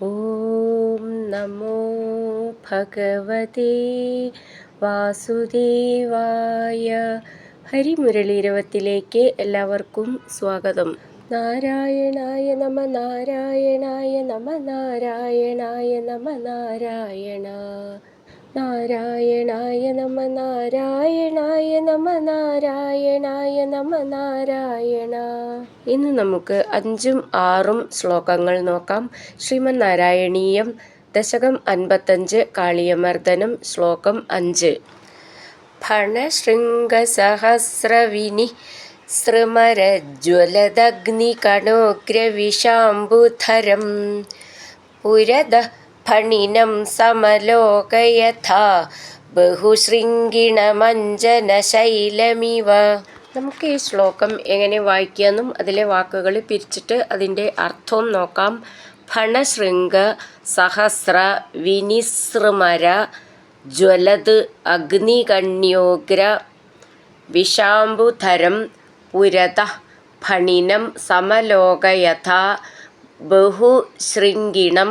ഓം നമോ ഭഗവതേ വാസുദേവായ. ഹരിമുരളീരവത്തിലേക്ക് എല്ലാവർക്കും സ്വാഗതം. നാരായണായ നമ നാരായണായ നമ നാരായണായ നമ നാരായണ നാരായണായ നമ നാരായണായ നമ നാരായണായ നമ നാരായണ. ഇന്ന് നമുക്ക് 5ഉം 6ഉം ശ്ലോകങ്ങൾ നോക്കാം. ശ്രീമന് നാരായണീയം ദശകം 55 കാളിയമർദ്ദനം ശ്ലോകം 5. ഫണശൃംഗസഹസ്രവിനി സൃമരജ്വലദഗ്നികണോഗ്രവിശാംബുധരം പുരദ ഫണിനം സമലോകയഥാ ബഹുശൃംഗിണമഞ്ജനശൈലമിവ. നമുക്ക് ഈ ശ്ലോകം എങ്ങനെ വായിക്കാമെന്നും അതിലെ വാക്കുകൾ പിരിച്ചിട്ട് അതിൻ്റെ അർത്ഥവും നോക്കാം. ഫണശൃംഗ സഹസ്ര വിനിസൃമര ജ്വലത് അഗ്നികണ്യോഗ്ര വിശാംബുധരം പുരത ഫണിനം സമലോകയഥാ ബഹുശൃംഗിണം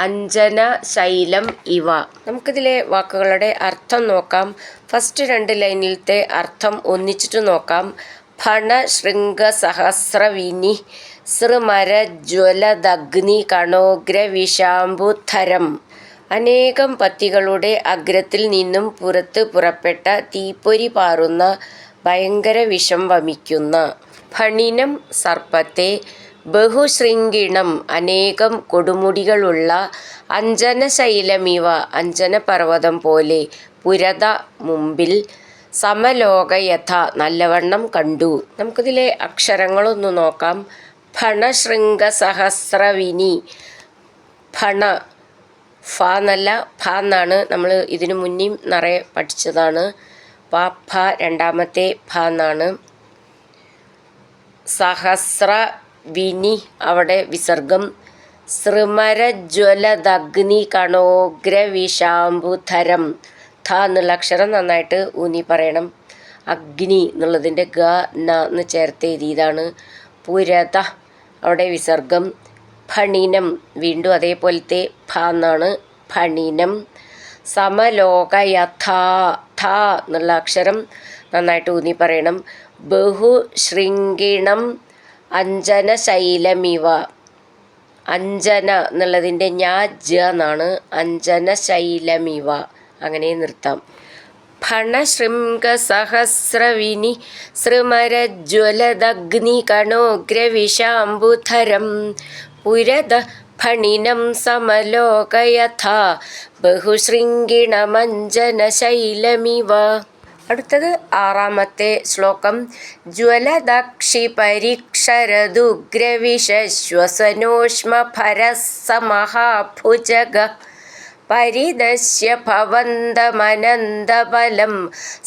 അഞ്ജന ശൈലം ഇവ. നമുക്കിതിലെ വാക്കുകളുടെ അർത്ഥം നോക്കാം. ഫസ്റ്റ് 2 ലൈനിലത്തെ അർത്ഥം ഒന്നിച്ചിട്ട് നോക്കാം. ഫണശൃംഗ സഹസ്രവിനി സൃമരജ്വലദഗ്നി കണോഗ്ര വിശാംബുധരം. അനേകം പത്തികളുടെ അഗ്രത്തിൽ നിന്നും പുറപ്പെട്ട തീപ്പൊരി പാറുന്ന ഭയങ്കര വിഷം വമിക്കുന്ന. ഫണിനം സർപ്പത്തെ, ബഹുശൃംഗിണം അനേകം കൊടുമുടികളുള്ള, അഞ്ജനശൈലമിവ അഞ്ജനപർവ്വതം പോലെ, പുരത മുമ്പിൽ, സമലോകയഥ നല്ലവണ്ണം കണ്ടു. നമുക്കിതിലെ അക്ഷരങ്ങളൊന്ന് നോക്കാം. ഫണശൃംഗ സഹസ്രവിനി. ഫണ ഫ എന്നല്ല ഫ എന്നാണ്. നമ്മൾ ഇതിനു മുന്നേയും നിറയെ പഠിച്ചതാണ്. പ ഫ രണ്ടാമത്തെ ഫ എന്നാണ്. സഹസ്ര വിനി അവിടെ വിസർഗം. സൃമരജ്വലദഗ്നി കണോഗ്ര വിശാംബുധരം. ധ എന്നുള്ള അക്ഷരം നന്നായിട്ട് ഊന്നി പറയണം. അഗ്നി എന്നുള്ളതിൻ്റെ ഗ ന എന്ന് ചേർത്ത് എഴുതിയതാണ്. പുരത അവിടെ വിസർഗം. ഫണിനം വീണ്ടും അതേപോലത്തെ ഫ എന്നാണ്. ഫണിനം. സമലോകയഥ ഥ എന്നുള്ള അക്ഷരം നന്നായിട്ട് ഊന്നി പറയണം. ബഹുശൃംഗിണം അഞ്ജനശൈലമിവ. അഞ്ജന എന്നുള്ളതിൻ്റെ ഞാ ജ എന്നാണ്. അഞ്ജനശൈലമിവ അങ്ങനെ നിർത്താം. ഫണശൃംഗ സഹസ്രവിനി സൃമരജ്വലദഗ്നി കണോഗ്ര വിശാംബുധരം പുരദ ഫണിനം സമലോകയഥാ ബഹുശൃംഗിണമഞ്ജനശൈലമിവ. അടുത്തത് 6ാമത്തെ ശ്ലോകം. ജ്വലദക്ഷി പരിക്ഷരദുഗ്രവിശ്വസനോഷ്മഭരസമഹാഭുജഗ പരിദശ്യ ഭവന്തമനന്തബലം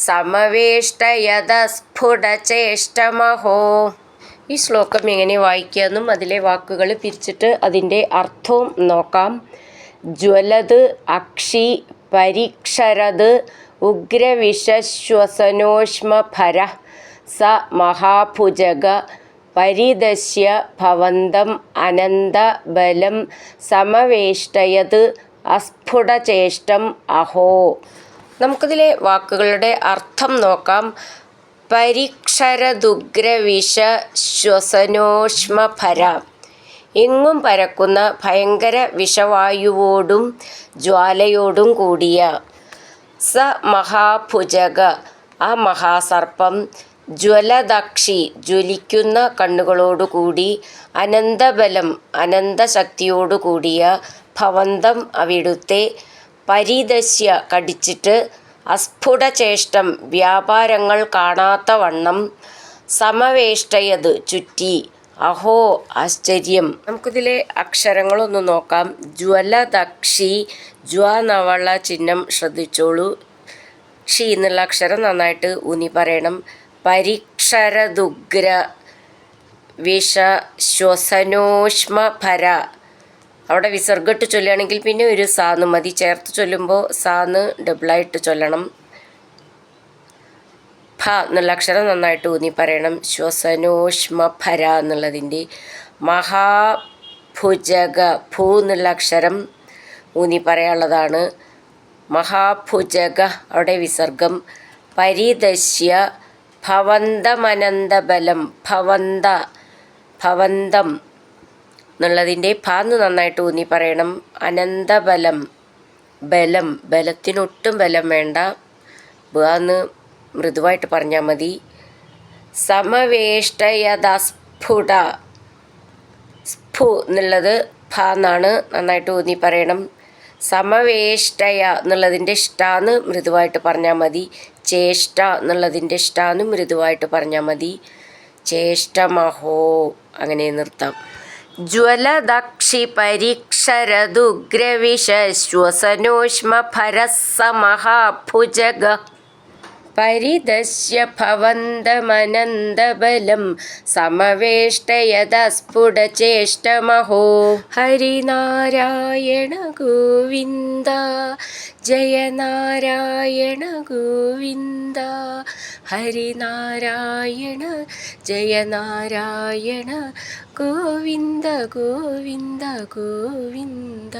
സമവേഷ്ടയതസ്ഫുടചേഷ്ടമഹോ. ഈ ശ്ലോകം എങ്ങനെ വായിക്കാമെന്നും അതിലെ വാക്കുകൾ പിരിച്ചിട്ട് അതിൻ്റെ അർത്ഥവും നോക്കാം. ജ്വലത് അക്ഷി പരിക്ഷരത് ഉഗ്രവിശ്വസനോഷ്മഭര സ മഹാഭുജഗ പരിദശ്യ ഭവന്തം അനന്തബലം സമവേഷ്ടയത് അസ്ഫുടചേഷ്ടം അഹോ. നമുക്കിതിലെ വാക്കുകളുടെ അർത്ഥം നോക്കാം. പരിക്ഷരദുഗ്രവിശ്വസനോഷ്മഭര എങ്ങും പരക്കുന്ന ഭയങ്കര വിഷവായുവോടും ജ്വാലയോടും കൂടിയ. സ മഹാഭുജഗ ആ മഹാസർപ്പം. ജ്വലദക്ഷി ജ്വലിക്കുന്ന കണ്ണുകളോടുകൂടി. അനന്തബലം അനന്തശക്തിയോടുകൂടിയ. ഭവന്തം അവിടുത്തെ. പരിദശ്യ കടിച്ചിട്ട്. അസ്ഫുടചേഷ്ടം വ്യാപാരങ്ങൾ കാണാത്ത വണ്ണം. സമവേഷ്ടയത് ചുറ്റി. അഹോ ആശ്ചര്യം. നമുക്കിതിലെ അക്ഷരങ്ങളൊന്ന് നോക്കാം. ജ്വലദക്ഷി ജ്വ നവള ചിഹ്നം ശ്രദ്ധിച്ചോളൂ. ക്ഷി എന്നുള്ള അക്ഷരം നന്നായിട്ട് ഊന്നി പറയണം. പരിക്ഷരദുഗ്ര വിശ്വസനോഷ്മഭര അവിടെ വിസർഗിട്ട് ചൊല്ലുകയാണെങ്കിൽ പിന്നെ ഒരു സാന്ന് മതി. ചേർത്ത് ചൊല്ലുമ്പോൾ സാന്ന് ഡബിളായിട്ട് ചൊല്ലണം. ഭ എന്നുള്ള അക്ഷരം നന്നായിട്ട് ഊന്നി പറയണം. ശ്വസനോഷ്മഭര എന്നുള്ളതിൻ്റെ മഹാഭുജഗ ഭൂ എന്നുള്ള അക്ഷരം ഊന്നി പറയാനുള്ളതാണ്. മഹാഭുജഗ അവിടെ വിസർഗം. പരിദശ്യ ഭവന്തമനന്തബലം ഭവന്തം എന്നുള്ളതിൻ്റെ ഭാന്ന് നന്നായിട്ട് ഊന്നി പറയണം. അനന്തബലം ബലത്തിനൊട്ടും ബലം വേണ്ട, ബാന്ന് മൃദുവായിട്ട് പറഞ്ഞാൽ മതി. സമവേഷ്ടയതസ്ഫുട സ്ഫു എന്നുള്ളത് ഭാന്നാണ്, നന്നായിട്ട് ഊന്നി പറയണം. സമവേഷ്ടയ എന്നുള്ളതിൻ്റെ ഇഷ്ടാന്ന് മൃദുവായിട്ട് പറഞ്ഞാൽ മതി. ചേഷ്ട എന്നുള്ളതിൻ്റെ ഇഷ്ടാന്ന് മൃദുവായിട്ട് പറഞ്ഞാൽ മതി. ചേഷ്ടമഹോ അങ്ങനെ നിർത്താം. ജ്വലദക്ഷി പരീക്ഷരദുഗ്രവിശ്വസനോഷ്മഭരസമഹാഭുജഗ പരിദശ്യ ഭവന്തമനന്തബലം സമവേഷ്ടയതസ്ഫുടചേഷ്ടമഹോ. ഹരിനാരായണ ഗോവിന്ദ ജയ നാരായണ ഗോവിന്ദ ഹരിനാരായണ ജയ നാരായണ ഗോവിന്ദ ഗോവിന്ദ ഗോവിന്ദ.